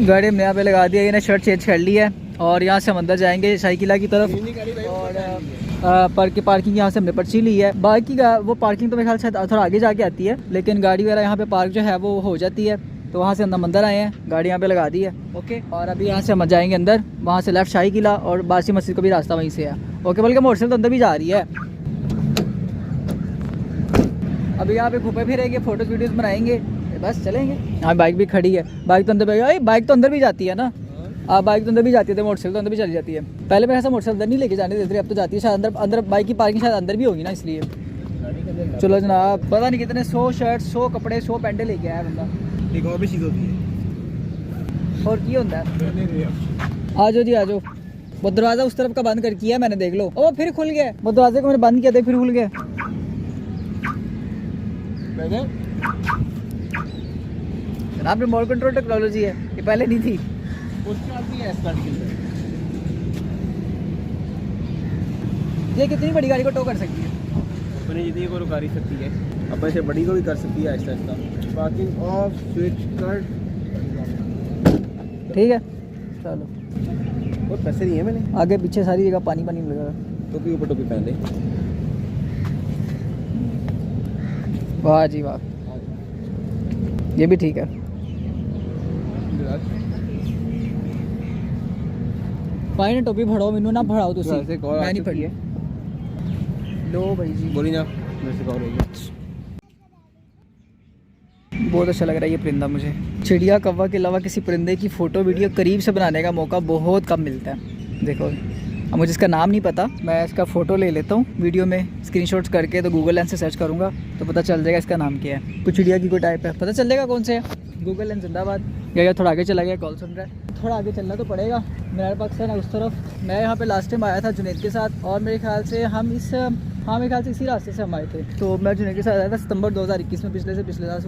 गाड़ी हमने यहाँ पे लगा दिया, इन्हें शर्ट चेंज कर ली है और यहाँ से हम अंदर जाएंगे शाही किला की तरफ। और पार्किंग यहाँ से हमने पर्ची ली है। बाकी का वो पार्किंग तो मेरे ख्याल से थोड़ा आगे जाके आती है, लेकिन गाड़ी वगैरह यहाँ पे पार्क जो है वो हो जाती है। तो वहाँ से हम अंदर आए हैं, गाड़ी यहाँ पे लगा दी है। ओके, और अभी यहाँ से हम जाएंगे अंदर, वहाँ से लेफ्ट शाही किला और बासी मस्जिद का भी रास्ता वहीं से है। ओके, बल्कि मोटरसाइकिल तो अंदर भी जा रही है। अभी यहाँ पे घूमे फिरेंगे, फोटोज वीडियोस बनाएंगे, बस चलेंगे। हाँ, बाइक भी खड़ी है, बाइक तो अंदर, बाइक तो अंदर भी जाती है ना। बाइक तो अंदर भी जाती है, मोटरसाइकिल तो अंदर भी चली जाती है। पहले मैं ऐसा मोटरसाइकिल नहीं लेके जाने देते, अब तो जाती है शायद अंदर बाइक की पार्किंग शायद अंदर भी होगी ना, इसलिए। चलो जनाब, पता नहीं कितने 100 शर्ट, 100 कपड़े, 100 पैंटे लेके आया बंदा। एक और भी चीज़ होती है, और की होता है। आ जाओ जी, आ जाओ। वो दरवाज़ा उस तरफ का बंद कर किया मैंने, देख लो। ओ फिर खुल गया, वो दरवाजे को मैंने बंद किया था, फिर खुल गया। जनाब रिमोट कंट्रोल टेक्नोलॉजी है, ये पहले नहीं थी। ये कितनी बड़ी गाड़ी को टो कर सकती है? अपनी जितनी को रुका सकती है, अब ऐसे बड़ी को भी कर सकती है Aahista Aahista. Parking of, switch कर, ठीक है। चलो, और पैसे नहीं है मैंने। आगे पीछे सारी जगह पानी पानी लगा। टोपी ऊपर टोपी पहन ले। वाह जी वाह, ये भी ठीक है। भाई ने टोपी फड़ाओ, मैनू ना फड़ाओ तुसी, मैं नहीं फड़ी है। लो भाई जी, बोली ना, मेरे से कॉल हो गया। बहुत अच्छा लग रहा है ये परिंदा मुझे। चिड़िया कौवा के अलावा किसी परिंदे की फ़ोटो वीडियो करीब से बनाने का मौका बहुत कम मिलता है। देखो, अब मुझे इसका नाम नहीं पता, मैं इसका फ़ोटो ले लेता हूँ वीडियो में स्क्रीनशॉट्स करके, तो गूगल लेंस से सर्च करूँगा तो पता चल जाएगा इसका नाम क्या है। कुछ चिड़िया की कोई टाइप है, पता चल जाएगा कौन से है। गूगल लेंस जिंदाबाद। या थोड़ा आगे चला गया, कॉल सुन रहा है, थोड़ा आगे चलना तो पड़ेगा। मीनार पाक से ना उस तरफ। मैं यहाँ पे लास्ट टाइम आया था जुनैद के साथ, और मेरे ख्याल से हम मेरे ख्याल से इसी रास्ते से हम आए थे। तो मैं जुनैद के साथ आया था सितंबर 2021 में, पिछले साल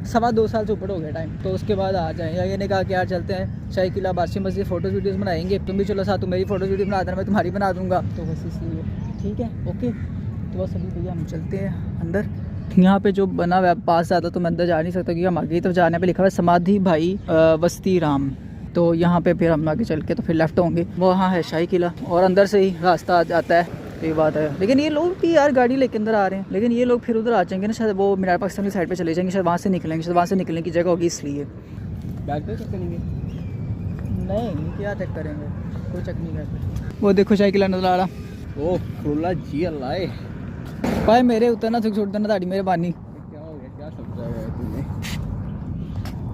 2.25 साल से ऊपर हो गया टाइम। तो उसके बाद आ जाएँ, या ये ने कहा कि यार चलते हैं शाही किला, बादशाह मस्जिद, फ़ोटोज़ वीडियोज़ बनाएंगे। तुम भी चलो साथ, तुम मेरी फ़ोटो वीडियो बना देना, मैं तुम्हारी बना दूँगा। तो बस इसलिए ठीक है, ओके। तो बस अभी भैया हम चलते हैं अंदर। यहाँ पे जो बना हुआ है पास ज़्यादा तो मैं अंदर जा नहीं सकता, क्योंकि हम आगे तो जाने पे लिखा हुआ है समाधि भाई वस्ती राम। तो यहाँ पे फिर हम आगे चल के तो फिर लेफ्ट होंगे, वहाँ है शाही किला, और अंदर से ही रास्ता आता है। तो ये बात है, लेकिन ये लोग भी यार गाड़ी लेके अंदर आ रहे हैं, लेकिन ये लोग फिर उधर आ जाएंगे ना शायद, वो मीनार पाकिस्तान की साइड पे चले जाएंगे शायद, वहाँ से निकलेंगे शायद, वहाँ से निकलने की जगह होगी इसलिए। बैग पे चेक करेंगे? नहीं, क्या चेक करेंगे, कोई चेक नहीं करते। वो देखो शाही किला नजर आ रहा। ओह खुला जी अल्लाह भाई मेरे उतरना छोड़ देना, ताड़ी मेहरबानी। क्या हो गया, क्या समझा है तूने?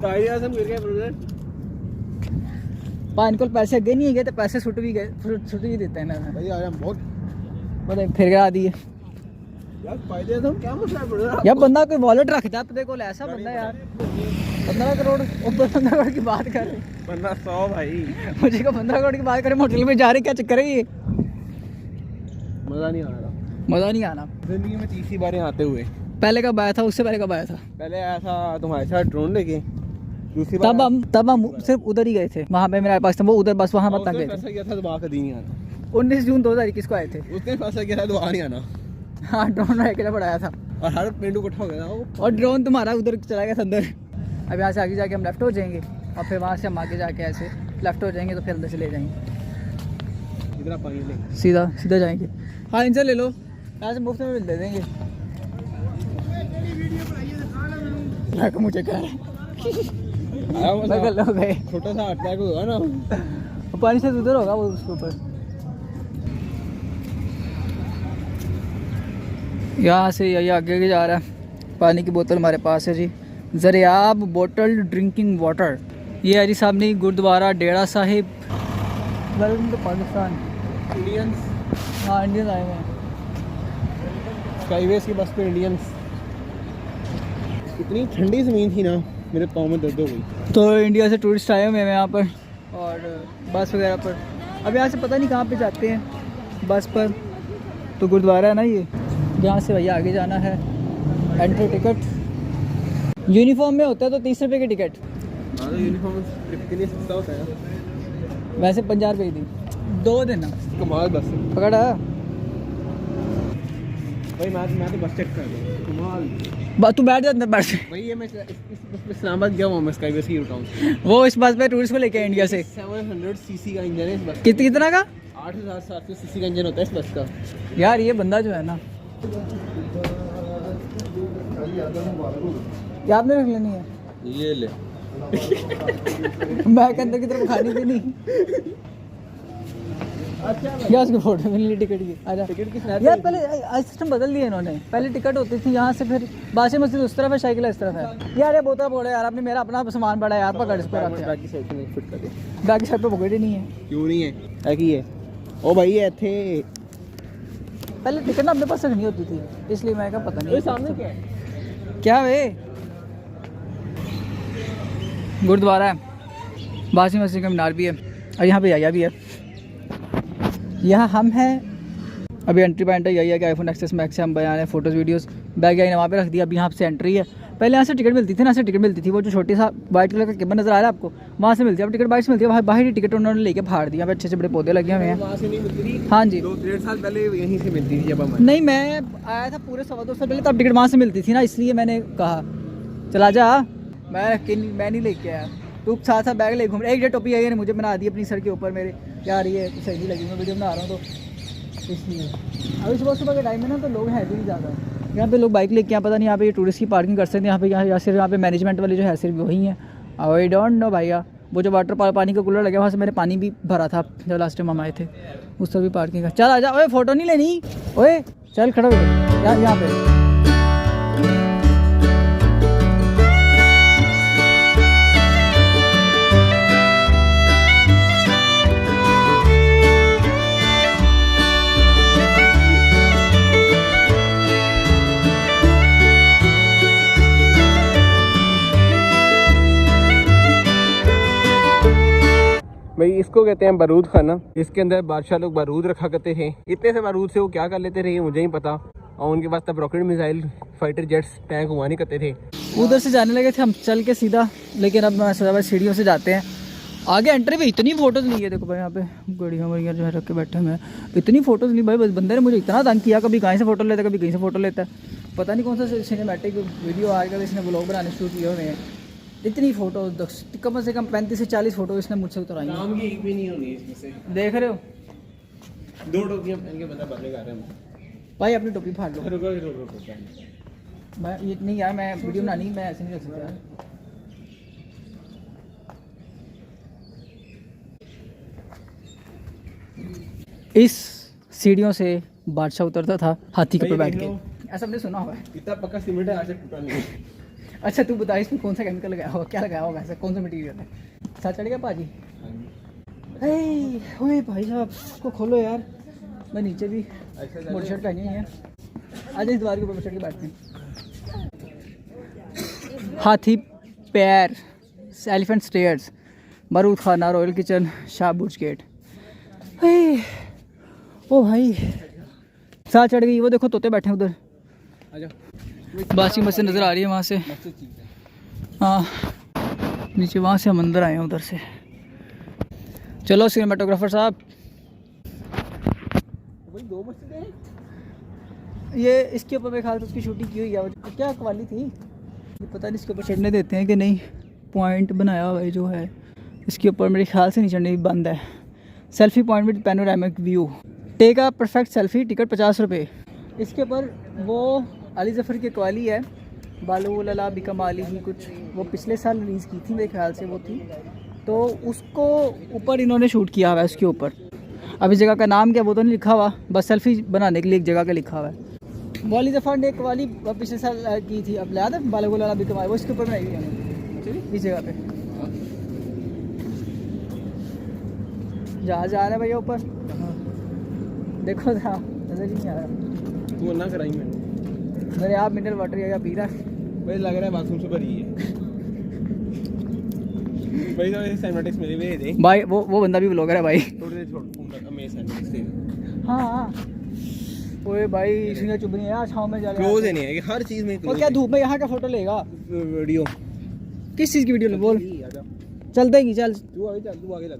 कायदे आज़म गिर गए ब्रदर। पान को पैसे अगे नहीं गए तो पैसे छुट भी देते हैं ना भाई। आया बहुत फिर गिरा दिए यार। कायदे आज़म क्या मसला है ब्रदर? यार बंदा कोई वॉलेट रखता है अपने को, ऐसा बंदा यार 15 करोड़ 15 करोड़ की बात कर रहे, 1500 भाई। मुझे को 15 करोड़ की बात करे, होटल में जा रहे, क्या चक्कर है ये? मज़ा नहीं आ रहा, मज़ा नहीं आना। जिंदगी में तीसरी बार आते हुए। पहले कब आया था, उससे पहले कब आया था? पहले आया था तुम्हारे साथ ड्रोन लेके, दूसरी तब बार हम सिर्फ उधर ही गए थे, वहाँ पे मेरे पास वो उधर बस वहाँ मत तक गए थे। पैसा किया था दोबारा कभी नहीं आना। 19 जून 2021 को आए थे। उसने पैसा किया था दोबारा नहीं आना। हाँ, ड्रोन अकेला पड़ाया था और हर पेंडू इकट्ठा हो गया था वो, और ड्रोन तुम्हारा उधर चला गया था अंदर। अब यहाँ से आगे जाके हम लेफ्ट हो जाएंगे, और फिर वहाँ से हम आगे जाके ऐसे लेफ्ट हो जाएंगे, तो फिर अंदर से ले जाएंगे, इधर पानी ले सीधा जाएंगे। हाँ, इनसे ले लो, यहाँ से मुफ्त में दे देंगे। मुझे कह गए छोटा सा अटैक होगा ना, पानी से उधर होगा वो, उसके ऊपर। यहाँ से यही आगे जा रहा है। पानी की बोतल हमारे पास है जी, ज़रियाब बोटल ड्रिंकिंग वाटर। ये है जी सामने Gurdwara Dera Sahib. Welcome to Pakistan. Indians, हाँ इंडियन आए हुए हैं। स्काईवेज की बस पे इंडियंस। इतनी ठंडी ज़मीन थी ना, मेरे पाँव में दर्द हो गई। तो इंडिया से टूरिस्ट आए हुए हैं यहाँ पर, और बस वगैरह पर। अब यहाँ से पता नहीं कहाँ पे जाते हैं बस पर, तो गुरुद्वारा है ना ये, यहाँ से भैया आगे जाना है। एंट्री टिकट यूनिफॉर्म में होता है तो 30 रुपये की टिकट। हाँ, यूनिफॉर्म ट्रिप के लिए सस्ता होता है, वैसे 50 रुपये की थी, 2 दिन कमाल। बस पकड़ा भाई, मैं तो बस चेक कर रहा हूँ। तू बैठ जा अंदर बैठ। भाई ये मैं इस्लामाबाद गया हूँ, मैं स्काईवेज की उठाऊँ। वो इस बस पे टूरिस्ट को लेके आए इंडिया से। 700 सीसी का इंजन है इस बस। कितना का? 8700 सीसी का इंजन होता है इस बस का। यार ये बंदा जो है ना, क्या आपने रख लेनी है? ये ले। बैग के अंदर की तरफ खानी भी नहीं। क्या उसकी फोटो मिली टिकट की? आजा। टिकट की यार पहले आज सिस्टम बदल दिया इन्होंने। पहले टिकट होती थी यहाँ से, फिर बादशाह मस्जिद उस तरफ है, साइकिल इस तरफ है। यार ये बोतल बोले यार, आपने मेरा अपना सामान बड़ा है यार, पकड़ इस पर रखे। बैक की साइड में फिट कर दे। बैग की साइड पे पकड़ ही नहीं है। क्यों नहीं है? है कि है? ओ भाई ये थे। पहले टिकट ना अपने पास रखनी होती थी, इसलिए मैं कहा पता नहीं। ये सामने क्या है? क्या वे गुरुद्वारा है, बादशाह मस्जिद का मीनार भी है, और यहाँ पे याया भी है। यहाँ हम हैं अभी एंट्री पॉइंट है यही है कि आईफोन एक्सेस मैक्स से हम बयान फ़ोटोज़ वीडियोस बैग यहाँ वहाँ पे रख दिया। अभी यहाँ से एंट्री है। पहले यहाँ से टिकट मिलती थी ना, से टिकट मिलती थी, वो जो छोटी सा वाइट कलर का केबल नज़र आ रहा है आपको, वहाँ से मिलती है। अब टिकट बाहर से मिलती है, बाहर ही टिकट उन्होंने लेके फाड़ दिया। अच्छे से बड़े पौधे लगे हुए हैं। वहाँ से नहीं मिलती थी? हाँ जी, 2-3 साल पहले यहीं से मिलती थी जब हम। नहीं मैं आया था पूरे 2.25 साल पहले, तब टिकट वहाँ से मिलती थी ना, इसलिए मैंने कहा चला जा। मैं नहीं लेके आया, तू साथ साथ बैग ले घूम। एक डेढ़ टोपी आई ने मुझे बना दी अपनी सर के ऊपर मेरे। यार ये सही नहीं लगी, मैं वीडियो बना रहा हूँ तो इसलिए। अभी सुबह के टाइम में ना तो लोग हैं भी नहीं ज़्यादा। यहाँ पे लोग बाइक लेके, पता नहीं यहाँ पे टूरिस्ट की पार्किंग कर सकते हैं। यहाँ पे या सिर्फ यहाँ पे मैनेजमेंट वाले जो है सिर्फ वही हैं। आई डोंट नो भैया, वो जो वाटर पानी का कूलर लगा वहाँ से मैंने पानी भी भरा था जब लास्ट टाइम हम आए थे, उस पर भी पार्किंग है। चल आजा। ओए फ़ोटो नहीं लेनी? ओए चल खड़ा हो जा यहाँ पे। भाई इसको कहते हैं बारूद खाना। इसके अंदर बादशाह लोग बारूद रखा करते थे। इतने से बारूद से वो क्या कर लेते थे ये मुझे ही पता। और उनके पास तब rocket missile, fighter jets, tank हुआ नहीं करते थे। उधर से जाने लगे थे हम चल के सीधा, लेकिन अब मैं सोचा भाई सीढ़ियों से जाते हैं। आगे एंट्री में इतनी फ़ोटोज़ नहीं है, देखो भाई यहाँ पे गड़ियाँ वड़ियाँ जो है रख के बैठे हुए हैं। इतनी फ़ोटोज़ नहीं भाई, बस बंदे ने मुझे इतना तंग किया, कभी कहीं से फ़ोटो लेता है, कभी कहीं से फ़ोटो लेता है। पता नहीं कौन सा सिनेमैटिक वीडियो आएगा, इसने ब्लॉग बनाने शुरू किए हुए हैं। इतनी फ़ोटो कम से कम 35 से 40 फ़ोटो इसने मुझसे उतराई हैं। काम की एक भी नहीं होनी इसमें से। देख रहे हो 2 टोपियाँ पहन के बंदा बदले कर रहे हैं। भाई अपनी टोपी फाड़ लो। रुको। मैं ये नहीं यार, मैं वीडियो बनानी, मैं ऐसे नहीं रख सकता यार। इस सीढ़ियों से बादशाह उतरता था हाथी के ऊपर बैठ के, ऐसा हमने सुना हुआ है। इतना पक्का सीमेंट है, आज तक टूटा नहीं। अच्छा तू बता इसमें कौन सा केमिकल लगाया होगा, क्या लगाया होगा, ऐसा कौन सा मटीरियल है? साथ चढ़ गया पाजी? ओए भाई साहब इसको खोलो यार। मैं नीचे भी मोटी शर्ट पहनी हुई है। आज इस दीवार के ऊपर चढ़ के बैठते हैं। हाथी पैर, एलिफेंट स्टेयर्स, बारूद खाना, रॉयल किचन, शाह बुर्ज गेट। ओ भाई साथ चढ़ गई। वो देखो तोते बैठे हैं उधर। बादशाह मस्जिद नज़र आ रही है वहाँ से। हाँ नीचे वहाँ से हम अंदर आए हैं उधर से। चलो सिनेमाटोग्राफर साहब, वही 2 मस्जिदें हैं। ये इसके ऊपर मेरे ख्याल से उसकी शूटिंग की हुई है। क्या कवाली थी ये पता नहीं, इसके ऊपर चढ़ने देते हैं कि नहीं। पॉइंट बनाया हुआ है जो है इसके ऊपर, मेरे ख्याल से नहीं चढ़ने बंद है। Selfie point with panoramic view, take a perfect selfie, ticket 50 रुपये। इसके ऊपर वो अली ज़फ़र की कवाली है, बालू लला बिकमाली ही कुछ, वो पिछले साल रिलीज़ की थी मेरे ख्याल से वो थी, तो उसको ऊपर इन्होंने शूट किया हुआ है उसके ऊपर। अब इस जगह का नाम क्या वो तो नहीं लिखा हुआ, बस सेल्फी बनाने के लिए एक जगह का लिखा हुआ है। वो अली ज़फ़र ने एक कवाली पिछले साल की थी, अब याद है, बालू लला बिकमाली, वो इसके ऊपर बनाई हुई है इस जगह पे। जहाज आ रहा है भैया ऊपर, देखो था नजर ही नहीं आ रहा। तू ना कराई मेरे आप मिनरल वाटर या पी रहा भाई, लग रहा है बाथरूम से भरी है। भाई तो सिनेमैटिक्स मेरे लिए दे भाई, वो बंदा भी ब्लॉगर है भाई। थोड़ी देर छोड़ सिनेमैटिक्स दे। हाँ ओए भाई इसने चुभ नहीं है यार, छाँव में जा रहा है। क्लोज है नहीं है कि हर चीज में और क्या धूप में यहाँ का फोटो लेगा? वीडियो किस चीज़ की वीडियो ले बोल, चल देगी चल। तू आगे लग।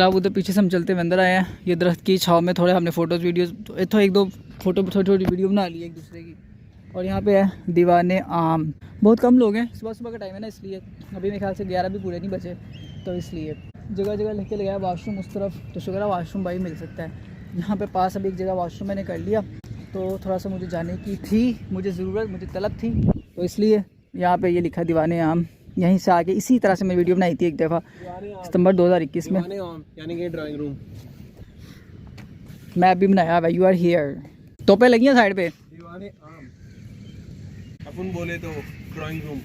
अब उधर पीछे से हम चलते हुए अंदर आए हैं। ये दरख्त की छाँव में थोड़े हमने फ़ोटोज़ वीडियोज़ तो एक दो फोटो छोटी छोटी वीडियो बना ली एक दूसरे की। और यहाँ पे है दीवाने आम। बहुत कम लोग हैं, सुबह सुबह का टाइम है ना, इसलिए अभी मेरे ख्याल से 11 भी पूरे नहीं बचे, तो इसलिए जगह जगह लेके लगाया वाशरूम उस तरफ। तो शुक्र है वाशरूम भाई मिल सकता है यहाँ पे पास। अभी एक जगह वाशरूम मैंने कर लिया, तो थोड़ा सा मुझे जाने की थी, मुझे ज़रूरत, मुझे तलब थी, तो इसलिए यहाँ पे ये लिखा दीवाने आम। यहीं से आगे इसी तरह से मैं वीडियो बनाई थी एक दफ़ा सितंबर 2021 में, यानी कि ड्राइंग रूम मैं अभी बनाया हुआ। You are here. तोपे लगी हैं साइड पे। दीवाने आम अपन बोले तो ड्राइंग रूम।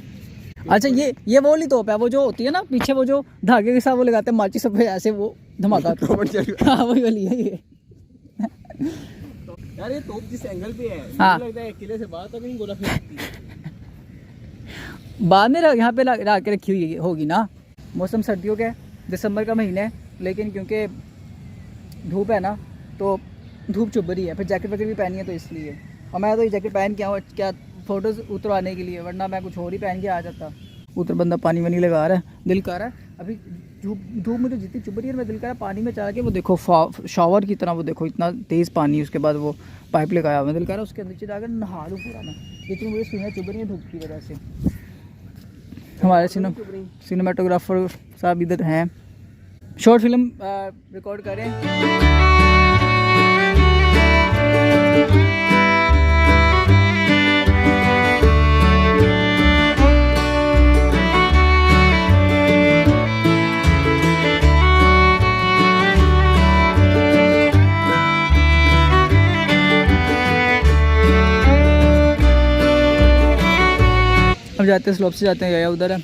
अच्छा ये वो वाली तोप है, वो जो होती है ना पीछे, वो जो धागे के साथ वो लगाते हैं माचिस सब पे ऐसे वो धमाका। हाँ वही वाली है ये। यार ये तोप जिस एंगल पे है, हाँ। लगता है किले से बाहर तक नहीं गोला फेंकती है। बाद में यहाँ पे ला के रखी हुई होगी ना। मौसम सर्दियों का है, दिसंबर का महीना है, लेकिन क्योंकि धूप है ना तो धूप चुभ रही है, फिर जैकेट वैकेट भी पहनी है, तो इसलिए। और मैं तो ये जैकेट पहन के आऊँ क्या फ़ोटोज़ उतरवाने के लिए, वरना मैं कुछ और ही पहन के आ जाता। उधर बंदा पानी वानी लगा रहा है, दिल कर रहा है अभी। धूप मुझे जितनी चुभ रही है, मैं दिल कर रहा है पानी में चला के वो देखो शावर की तरह, वो देखो इतना तेज़ पानी, उसके बाद वो पाइप लगाया, मैं दिल कर रहा है उसके नीचे जाकर नहा लूँ पूरा मैं। इतनी मुझे सीना चुभ रही है धूप की वजह से। हमारे सिनेमाटोग्राफर साहब इधर हैं, शॉर्ट फिल्म रिकॉर्ड करें। हम जाते हैं स्लोप से जाते हैं, या उधर है।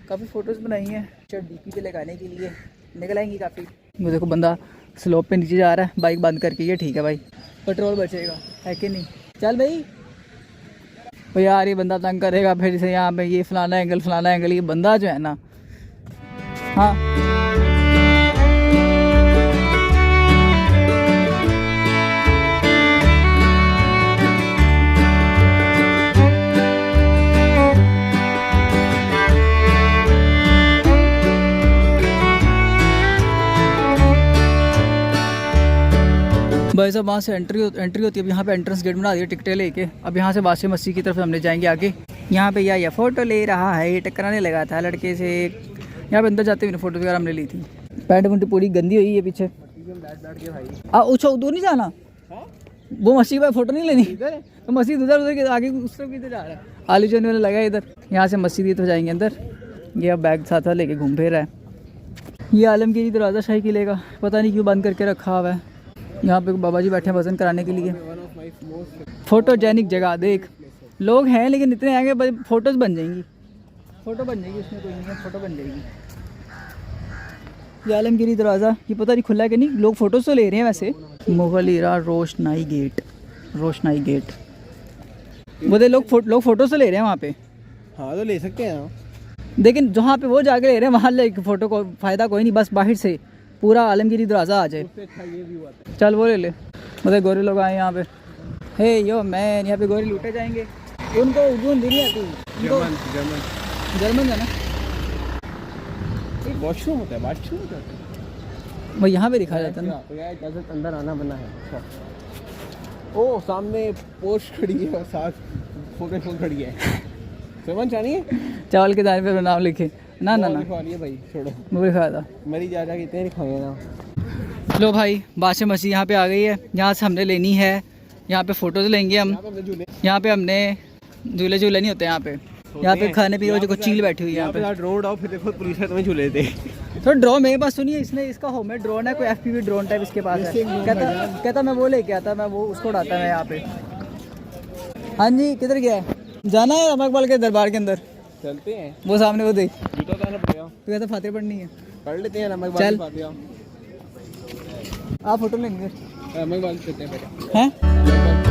काफ़ी फ़ोटोज़ बनाई हैं डीपी पे लगाने के लिए, निकल आएंगी काफ़ी। वो देखो बंदा स्लोप पे नीचे जा रहा है बाइक बंद करके, ये ठीक है भाई, पेट्रोल बचेगा, है कि नहीं। चल भाई यार ये बंदा तंग करेगा फिर से यहाँ पे, ये फलाना एंगल, ये बंदा जो है ना। हाँ भाई साहब वहाँ से एंट्री होती है। अब यहाँ पे एंट्रेंस गेट बना दिया टिकटें लेके। अब यहाँ से वासी मस्जिद की तरफ हमने जाएंगे आगे। यहाँ पे ये फ़ोटो ले रहा है, ये टकराने लगा था लड़के से। यहाँ पे अंदर जाते हुए फ़ोटो वगैरह हमने ली थी। पैंट वंट पूरी गंदी हुई है पीछे। अच्छा उधर नहीं जाना, वो मस्जिद पर फ़ोटो नहीं लेनी, तो मस्जिद उधर के आगे उस तरफ किधर जा रहा है। आलू चने वाला लगा है इधर। यहाँ से मस्जिद की तरफ जाएंगे अंदर। ये अब बैग साथ लेके घूम फिर रहा है। ये आलमगीरी दरवाज़ा शाही किले का, पता नहीं क्यों बंद करके रखा हुआ है। यहाँ पे बाबा जी बैठे हैं वज़न कराने के लिए। फोटोजेनिक जगह देख, लोग हैं लेकिन इतने आएंगे फ़ोटोज़ बन जाएंगी, फ़ोटो बन जाएगी, उसमें कोई नहीं है, फ़ोटो बन जाएगी। ये आलमगीरी दरवाज़ा, ये पता नहीं खुला है कि नहीं, लोग फ़ोटोज़ तो ले रहे हैं वैसे। मुगल इरा रोशनाई गेट, वो दे लोग फ़ोटोज़ तो ले रहे हैं वहाँ पे। हाँ तो ले सकते हैं, लेकिन जहाँ पे वो जाके ले रहे हैं वहाँ ले फ़ोटो को फ़ायदा कोई नहीं, बस बाहर से पूरा आलमगीरी दरवाज़ा आ जाए। चल वो ले ले, मतलब गोरे लोग आए यहाँ पे। हे यो मैन, यहाँ पे गोरे लूटे जाएंगे। उनको उर्दू हिंदी नहीं आती, उनको जर्मन है ना। वॉशरूम होता है, बाथरूम होता है, वो यहाँ पे दिखाया जाता है ना। इजाज़त अंदर आना बना है। ओ सामने पोस्ट खड़ी है और साथ फोटो खड़ी है, समझ जानिए। चावल के दाने पे नाम लिखे ना भाई छोड़ो, मुझे खाया था मरी जा रहा कितने खाए ना। लो भाई बादशाह मस्जिद यहाँ पे आ गई है। यहाँ से हमने लेनी है, यहाँ पे फ़ोटोज़ लेंगे हम। यहाँ पे हमने झूले नहीं होते यहाँ पे। यहाँ पे खाने पीने को चील बैठी हुई है यहाँ पे। ड्रोन आओ फिर देखो पुलिस है तुम्हें झूले दे। तो ड्रोन मेरे पास सुनिए, इसने इसका होम है ड्रोन है, कोई FPV ड्रोन टाइप इसके पास है। कहता मैं वो लेके आता, मैं वो उसको उड़ाता मैं यहाँ पे। हाँ जी किधर गया है, जाना है अमरपाल के दरबार के अंदर, चलते हैं। वो सामने वो देख, जूता उतारना पड़ेगा। तो कहता फातिहा पढ़नी है, पढ़ लेते हैं नमक चल। फातिहा। आप फोटो लेंगे नमक बाल करते हैं हैं।